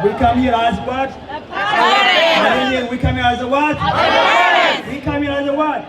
We come here as what? We come here as a what? We come here as a what?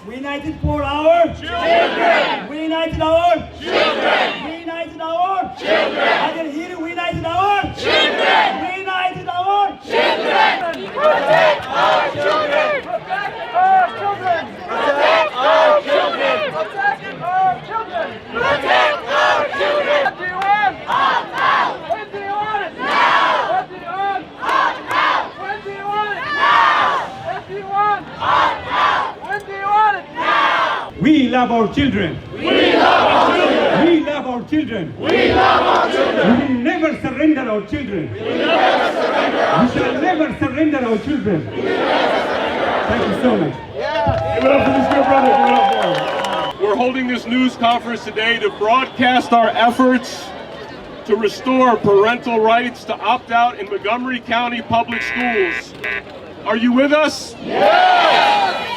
We united for our children. We united our children. We united our children. I can hear it. We united our children. We united our children. Protect our children. Protect our children. Protect our children. Protect our children. Protect our children. What do you want? Opt out. When do you want it? Now. What do you want? Opt out. When do you want it? Now. What do you want? Opt out. When do you want it? Now. We love our children. We love our children. We love our children. We love our children. We will never surrender our children. We never surrender our We shall never surrender our children. Thank you so much. Give it up for this good brother. Give it up for him. We're holding this news conference today to broadcast our efforts to restore parental rights to opt out in Montgomery County Public Schools. Are you with us? Yes!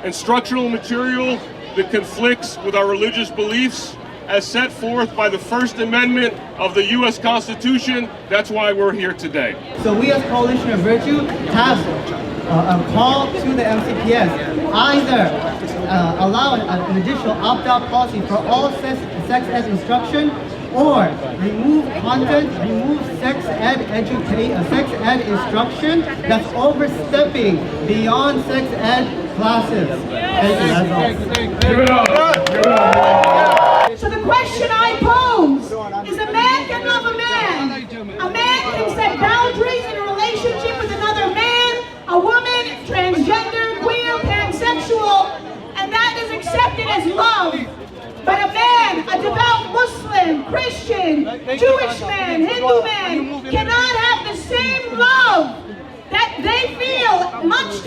Instructional material that conflicts with our religious beliefs as set forth by the First Amendment of the U.S. Constitution. That's why we're here today. So we as Coalition of Virtue have a call to the MCPS, either allow an additional opt-out policy for all sex ed instruction, or remove content, remove sex ed instruction that's overstepping beyond sex ed classes. Thank you. That's all. Give it up. Give it up. So the question I pose is, a man can love a man. A man can set boundaries in a relationship with another man, a woman, transgender, queer, pansexual, and that is accepted as love. But a man, a devout Muslim, Christian, Jewish man, Hindu man, cannot have the same love that they feel, much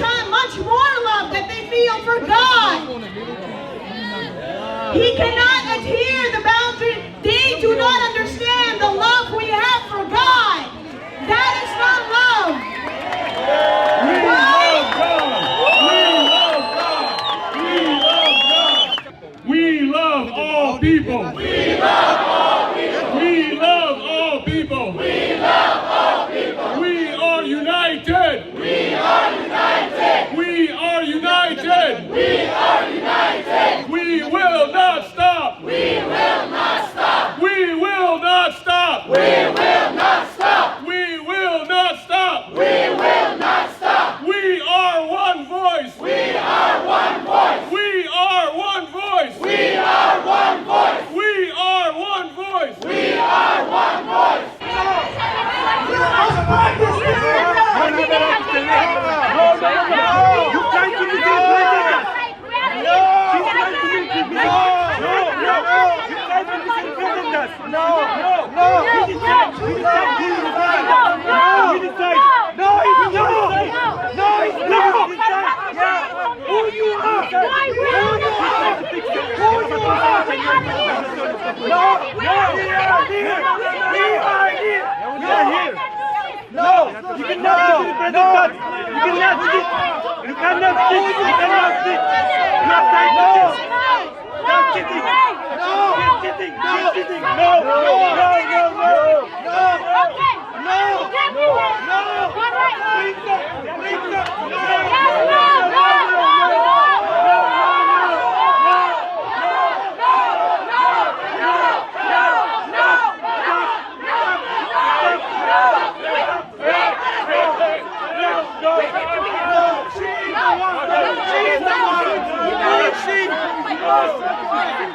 more love that they feel for God. He cannot adhere the boundary. They do not understand the love we have for God. That is not love. We love all people. We love all people. We love all people. We love all people. We are united. We are united. We are united. We are united. We will not stop. We will not stop. We will not stop. We will not stop. We will not stop. We will not stop. We are one voice. We are one voice. We are one voice. We are one voice. We are one voice. We are one voice.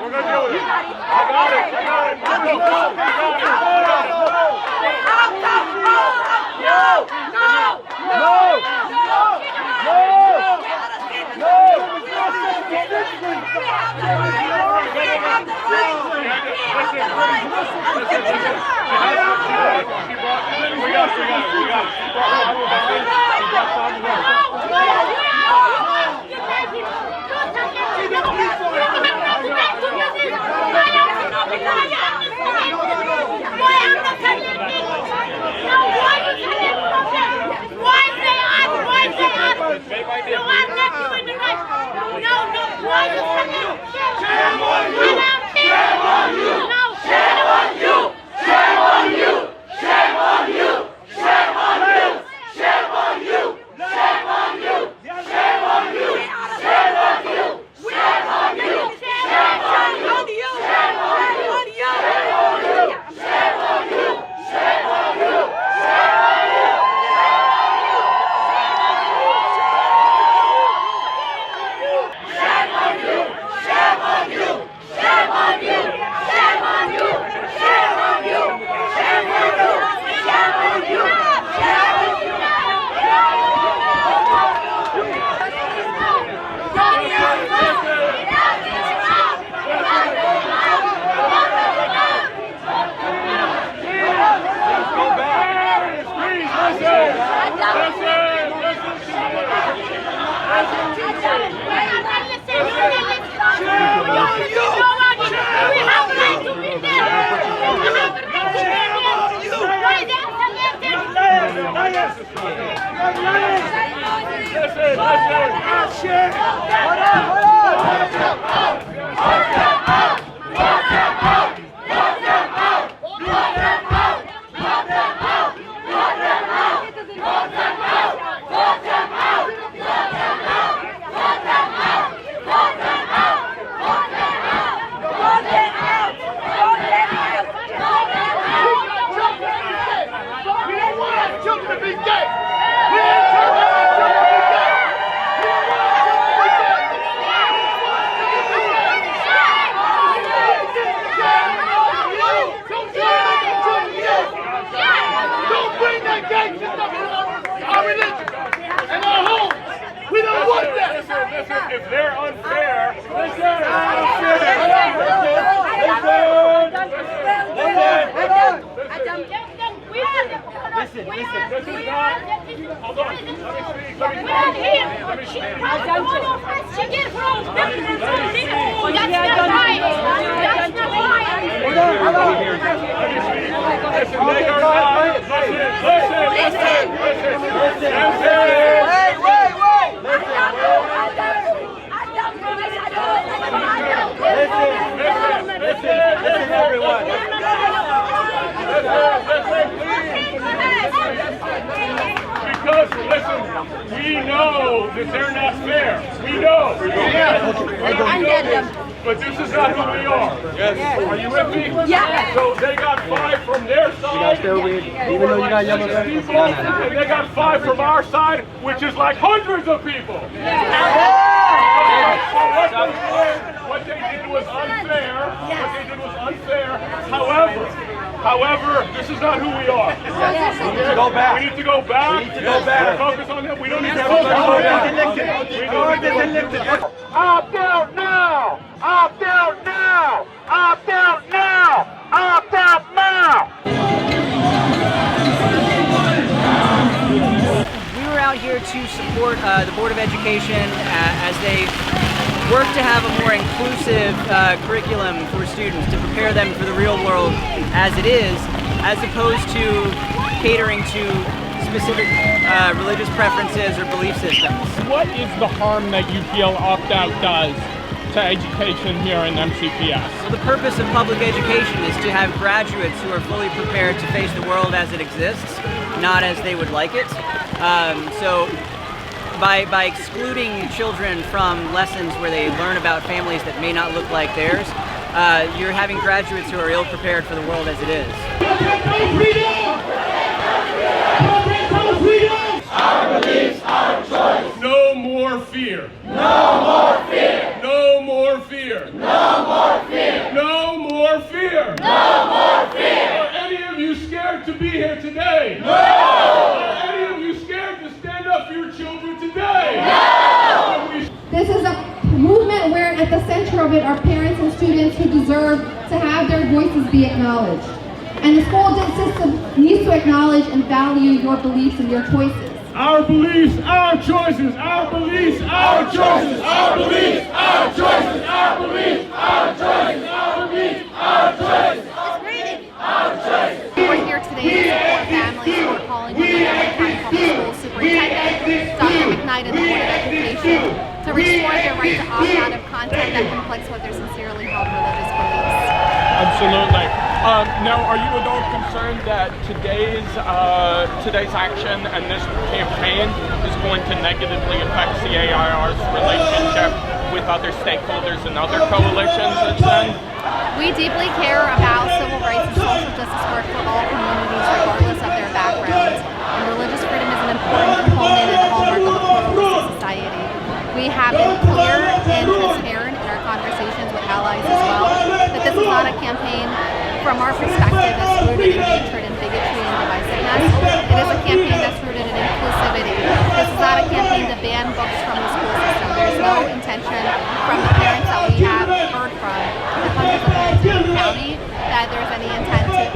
We're gonna do it. I got it. If they're unfair, because, listen, we know that they're not fair. We know. But this is not who we are. Yes. Are you with me? Yeah. So they got 5 from their side. Even though you got yellow people, and they got 5 from our side, which is like hundreds of people. What they did was unfair. However, this is not who we are. We need to go back. We need to go back. Focus on them. We don't need to focus on them. Opt out now! Opt out now! Opt out now! Opt out now! We were out here to support the Board of Education as they work to have a more inclusive curriculum for students to prepare them for the real world as it is, as opposed to catering to specific religious preferences or belief systems. What is the harm that you feel opt-out does to education here in MCPS? Well, the purpose of public education is to have graduates who are fully prepared to face the world as it exists, not as they would like it. So by excluding children from lessons where they learn about families that may not look like theirs, you're having graduates who are ill-prepared for the world as it is. Our beliefs, our choice. No more fear. No more fear. No more fear. No more fear. No more fear. No more fear. Are any of you scared to be here today? No. Are any of you scared to stand up for your children today? No. This is a movement where at the center of it are parents and students who deserve to have their voices be acknowledged. And the school system needs to acknowledge and value your beliefs and your choices. Our beliefs, our choices, our beliefs, our choices, our beliefs, our choices, our beliefs, our choices, our beliefs, our choices, our choices. We're here today to support families who are calling on the Montgomery County Public School Superintendent, Dr. McKnight, and the Board of Education to restore their right to opt out of content that conflicts with their sincerely held religious beliefs. Absolutely. Now, are you at all concerned that today's action and this campaign is going to negatively affect CAIR's relationship with other stakeholders and other coalitions it's in? We deeply care about civil rights and social justice work for all communities regardless of their backgrounds. And religious freedom is an important component and hallmark of a pluralistic society. We have been clear and transparent in our conversations with allies as well that this is not a campaign from our perspective that's rooted in hatred and bigotry and divisiveness. It is a campaign that's rooted in inclusivity. This is not a campaign to ban books from the school system. There's no intention from the parents that we have heard from the hundreds of parents in the county that there's any intent to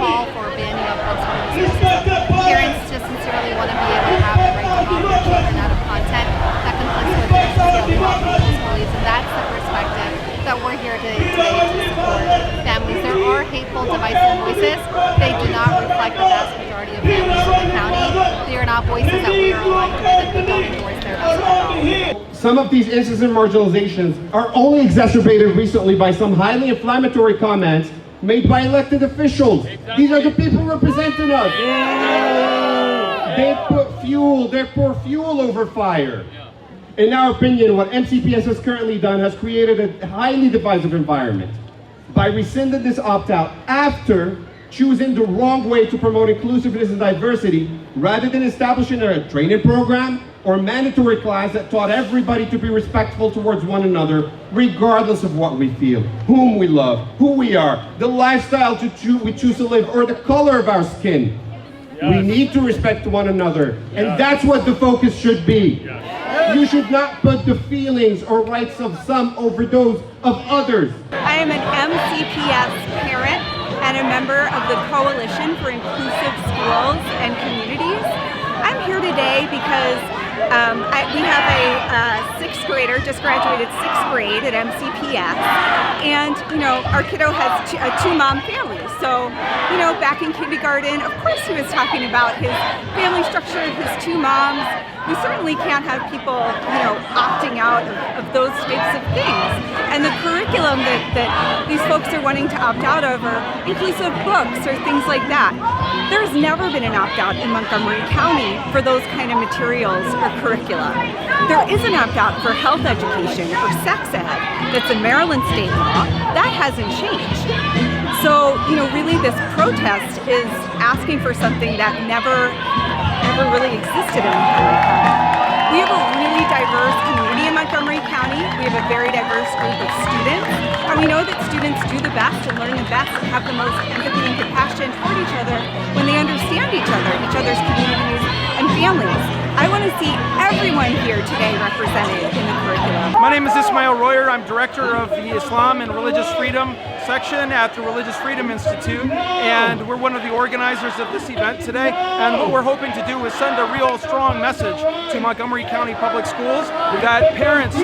call for banning of books from the school system. Parents just sincerely want to be able to have the right to opt their children out of content that conflicts with their sincerely held religious beliefs, and that's the perspective that we're here today to support families. There are hateful, divisive voices. They do not reflect the vast majority of families in the county. going through that we don't endorse their views at all. Some of these instances of marginalizations are only exacerbated recently by some highly inflammatory comments made by elected officials. These are the people representing us. They pour fuel over fire. In our opinion, what MCPS has currently done has created a highly divisive environment by rescinding this opt-out after choosing the wrong way to promote inclusiveness and diversity, rather than establishing a training program or mandatory class that taught everybody to be respectful towards one another, regardless of what we feel, whom we love, who we are, the lifestyle we choose to live, or the color of our skin. Yes. We need to respect one another, and that's what the focus should be. Yes. You should not put the feelings or rights of some over those of others. I am an MCPS parent and a member of the Coalition for Inclusive Schools and Communities. I'm here today because we have a sixth grader, just graduated sixth grade at MCPS, and our kiddo has a two-mom family. So, back in kindergarten, of course he was talking about his family structure, his two moms. We certainly can't have people, opting out of those types of things. And the curriculum that these folks are wanting to opt out of are inclusive books or things like that. There's never been an opt-out in Montgomery County for those kind of materials or curricula. There is an opt-out for health education or sex ed that's a Maryland state law. That hasn't changed. So, really this protest is asking for something that never really existed in Montgomery County. We have a really diverse community in Montgomery County. We have a very diverse group of students, and we know that students do the best and learn the best and have the most empathy and compassion toward each other when they understand each other's communities and families. I want to see everyone here today represented in the curriculum. My name is Ismail Royer. I'm director of the Islam and Religious Freedom section at the Religious Freedom Institute, and we're one of the organizers of this event today. And what we're hoping to do is send a real strong message to Montgomery County Public Schools that parents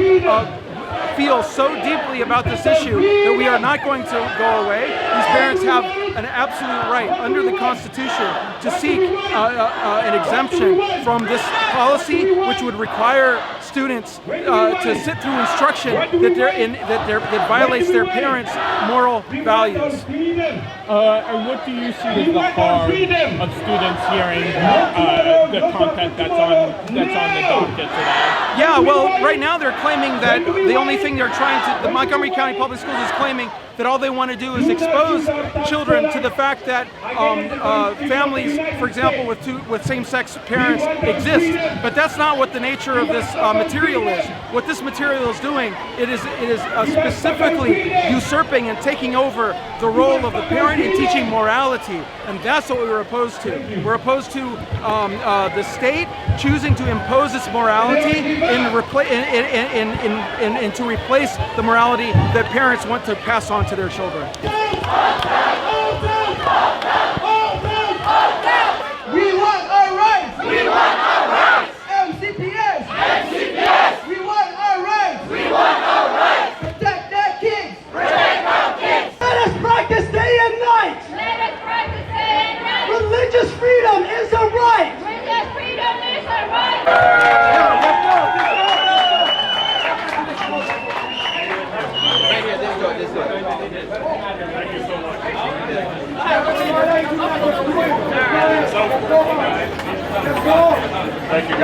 feel so deeply about this issue that we are not going to go away. These parents have an absolute right under the Constitution to seek an exemption from this policy, which would require students to sit through instruction that violates their parents' moral values. And what do you see as the harm of students hearing the content that's on the docket today? Yeah, well, right now they're claiming that the only thing the Montgomery County Public Schools is claiming that all they want to do is expose children to the fact that families, for example, with same-sex parents exist. But that's not what the nature of this material is. What this material is doing, it is specifically usurping and taking over the role of the parent in teaching morality, and that's what we're opposed to. We're opposed to the state choosing to impose its morality and to replace the morality that parents want to pass on to their children. We want our rights! We want our rights! MCPS! MCPS! We want our rights! We want our rights! Protect their kids! Protect our kids! Let us practice day and night! Let us practice day and night! Religious freedom is a right! Religious freedom is a right! Thank you.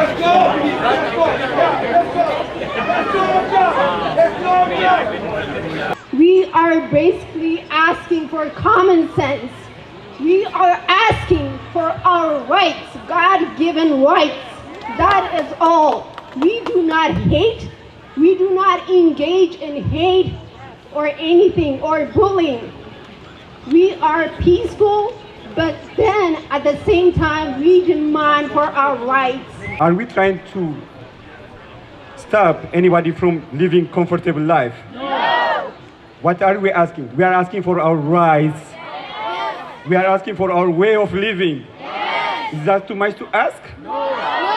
We are basically asking for common sense. We are asking for our rights, God-given rights. That is all. We do not hate. We do not engage in hate or anything or bullying. We are peaceful, but then at the same time we demand for our rights. Are we trying to stop anybody from living comfortable life? No! What are we asking? We are asking for our rights. Yes. We are asking for our way of living. Yes. Is that too much to ask? No!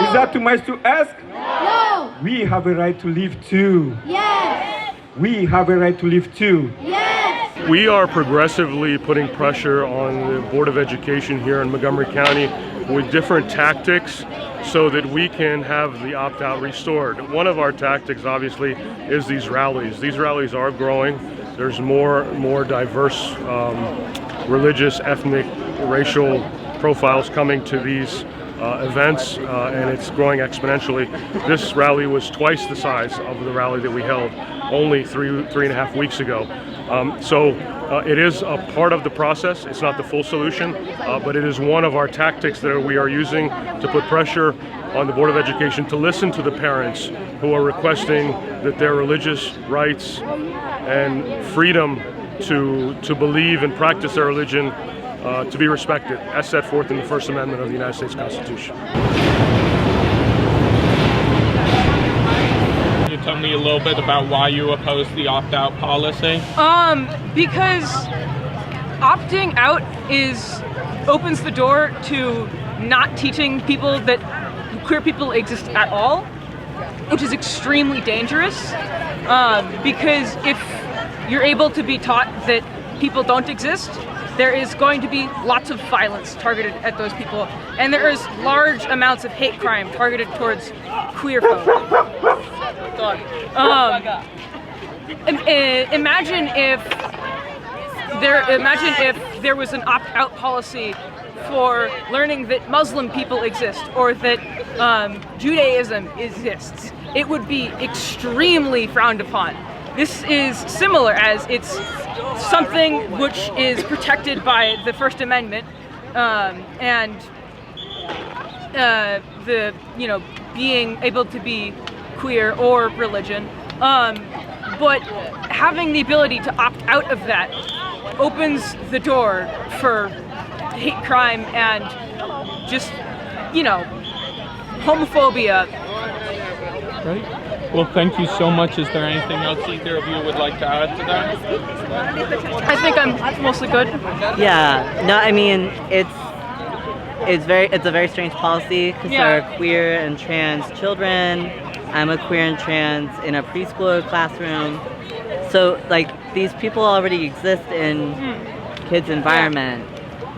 Is that too much to ask? No! We have a right to live too. Yes! We have a right to live too. Yes! We are progressively putting pressure on the Board of Education here in Montgomery County with different tactics so that we can have the opt-out restored. One of our tactics, obviously, is these rallies. These rallies are growing. There's more diverse religious, ethnic, racial profiles coming to these events, and it's growing exponentially. This rally was twice the size of the rally that we held only three and a half weeks ago. So it is a part of the process. It's not the full solution, but it is one of our tactics that we are using to put pressure on the Board of Education to listen to the parents who are requesting that their religious rights and freedom to believe and practice their religion to be respected, as set forth in the First Amendment of the United States Constitution. Can you tell me a little bit about why you oppose the opt-out policy? Because opting out opens the door to not teaching people that queer people exist at all, which is extremely dangerous. Because if you're able to be taught that people don't exist, there is going to be lots of violence targeted at those people, and there is large amounts of hate crime targeted towards queer folk. Imagine if there was an opt-out policy for learning that Muslim people exist or that Judaism exists. It would be extremely frowned upon. This is similar, as it's something which is protected by the First Amendment, and being able to be queer or religion. But having the ability to opt out of that opens the door for hate crime and just, homophobia. Right. Well, thank you so much. Is there anything else either of you would like to add to that? I think I'm mostly good. Yeah. No, I mean, it's a very strange policy because there are queer and trans children. I'm a queer and trans in a preschool classroom. So, these people already exist in kids' environment.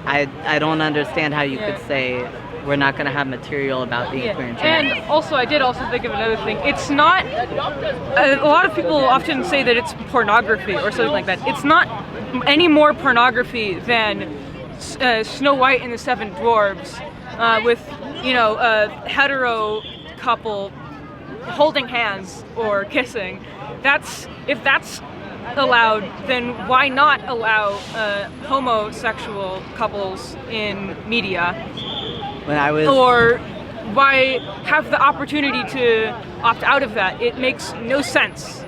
I don't understand how you could say we're not going to have material about being queer and trans. And also, I did also think of another thing. It's not, a lot of people often say that it's pornography or something like that. It's not any more pornography than Snow White and the Seven Dwarfs with, a hetero couple holding hands or kissing. If that's allowed, then why not allow homosexual couples in media? Or why have the opportunity to opt out of that? It makes no sense.